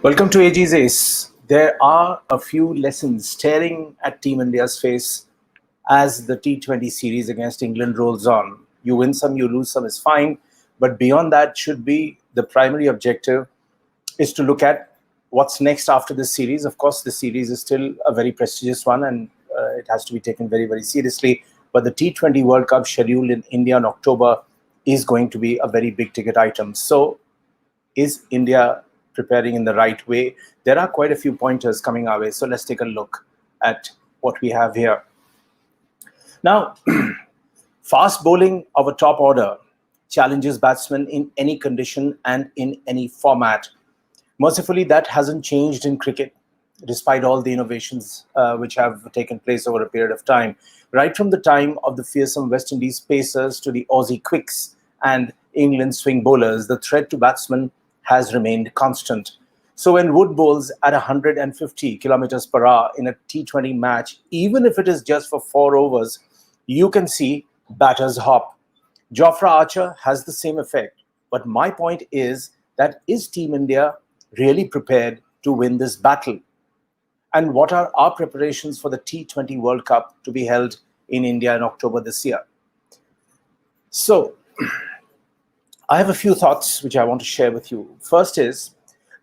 Welcome to AG's Ace. There are a few lessons staring at Team India's face as the T20 series against England rolls on. You win some, you lose some is fine, but beyond that should be the primary objective is to look at what's next after this series. Of course, the series is still a very prestigious one and it has to be taken very, very seriously. But the T20 World Cup scheduled in India in October is going to be a very big ticket item. So is India preparing in the right way? There are quite a few pointers coming our way. So let's take a look at what we have here. Now, fast bowling of a top order challenges batsmen in any condition and in any format. Mercifully, that hasn't changed in cricket, despite all the innovations which have taken place over a period of time. Right from the time of the fearsome West Indies pacers to the Aussie quicks and England swing bowlers, the threat to batsmen has remained constant. So when Wood bowls at 150 kilometers per hour in a T20 match, even if it is just for 4 overs, you can see batters hop. Jofra Archer has the same effect. But my point is that is Team India really prepared to win this battle? And what are our preparations for the T20 World Cup to be held in India in October this year? So, I have a few thoughts which I want to share with you. First is,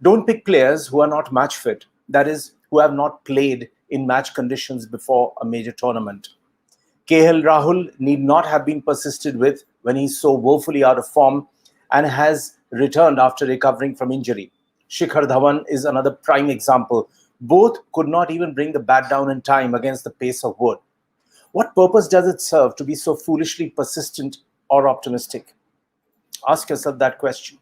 don't pick players who are not match fit, that is, who have not played in match conditions before a major tournament. Rahul need not have been persisted with when he's so woefully out of form and has returned after recovering from injury. Shikhar Dhawan is another prime example. Both could not even bring the bat down in time against the pace of Wood. What purpose does it serve to be so foolishly persistent or optimistic? Ask yourself that question.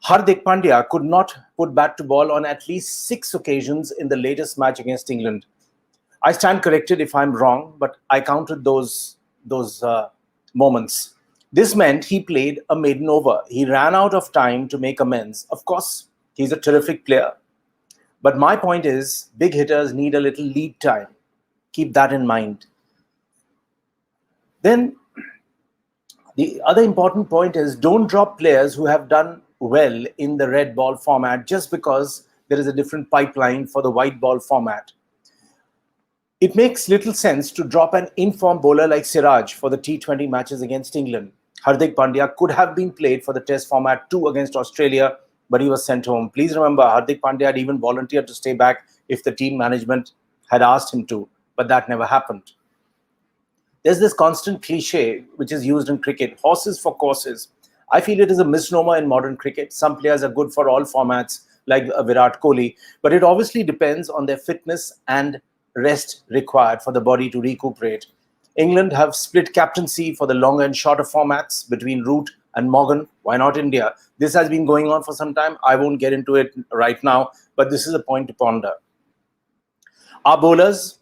Hardik Pandya could not put bat to ball on at least 6 occasions in the latest match against England. I stand corrected if I'm wrong, but I counted those moments. This meant he played a maiden over. He ran out of time to make amends. Of course, he's a terrific player. But my point is, big hitters need a little lead time. Keep that in mind. Then, the other important point is don't drop players who have done well in the red ball format just because there is a different pipeline for the white ball format. It makes little sense to drop an informed bowler like Siraj for the T20 matches against England. Hardik Pandya could have been played for the test format too against Australia, but he was sent home. Please remember, Hardik Pandya had even volunteered to stay back if the team management had asked him to, but that never happened. There's this constant cliche which is used in cricket, horses for courses. I feel it is a misnomer in modern cricket. Some players are good for all formats, like Virat Kohli, but it obviously depends on their fitness and rest required for the body to recuperate. England have split captaincy for the longer and shorter formats between Root and Morgan. Why not India? This has been going on for some time. I won't get into it right now, but this is a point to ponder. Our bowlers,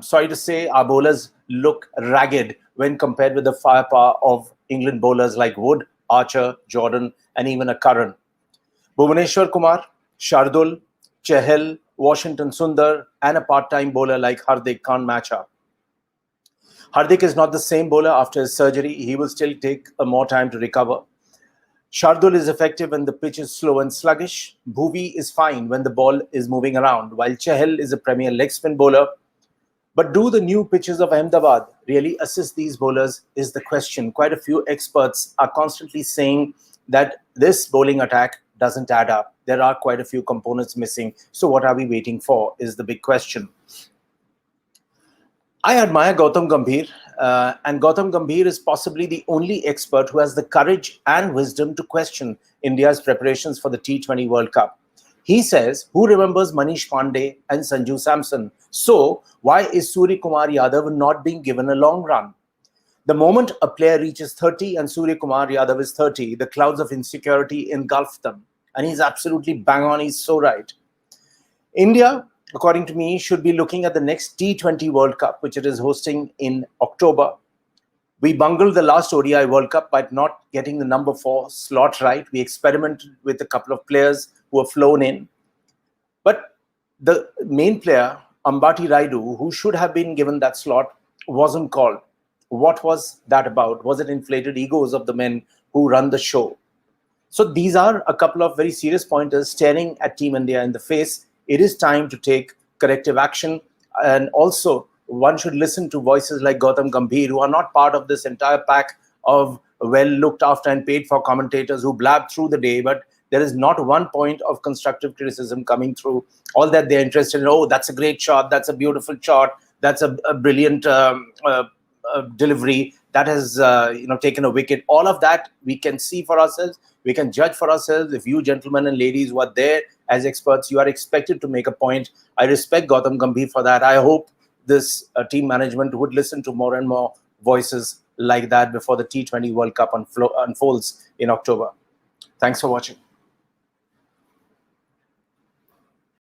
sorry to say, our bowlers look ragged when compared with the firepower of England bowlers like Wood, Archer, Jordan, and even a Curran. Bhuvaneshwar Kumar, Shardul, Chahal, Washington Sundar, and a part-time bowler like Hardik can't match up. Hardik is not the same bowler after his surgery. He will still take more time to recover. Shardul is effective when the pitch is slow and sluggish. Bhuvi is fine when the ball is moving around, while Chahal is a premier leg spin bowler. But do the new pitches of Ahmedabad really assist these bowlers is the question. Quite a few experts are constantly saying that this bowling attack doesn't add up. There are quite a few components missing. So what are we waiting for is the big question. I admire Gautam Gambhir, and Gautam Gambhir is possibly the only expert who has the courage and wisdom to question India's preparations for the T20 World Cup. He says, who remembers Manish Pandey and Sanju Samson? So why is Surya Kumar Yadav not being given a long run? The moment a player reaches 30 and Surya Kumar Yadav is 30, the clouds of insecurity engulf them. And he's absolutely bang on, he's so right. India, according to me, should be looking at the next T20 World Cup, which it is hosting in October. We bungled the last ODI World Cup by not getting the number 4 slot right. We experimented with a couple of players who were flown in. But the main player, Ambati Raidu, who should have been given that slot, wasn't called. What was that about? Was it inflated egos of the men who run the show? So these are a couple of very serious pointers staring at Team India in the face. It is time to take corrective action. And also, one should listen to voices like Gautam Gambhir, who are not part of this entire pack of well looked after and paid for commentators who blab through the day, but there is not one point of constructive criticism coming through. All that they're interested in, oh, that's a great shot, that's a beautiful shot, that's a brilliant delivery, that has taken a wicket. All of that we can see for ourselves, we can judge for ourselves. If you gentlemen and ladies who are there as experts, you are expected to make a point. I respect Gautam Gambhir for that. I hope this team management would listen to more and more voices like that before the T20 World Cup unfolds in October. Thanks for watching.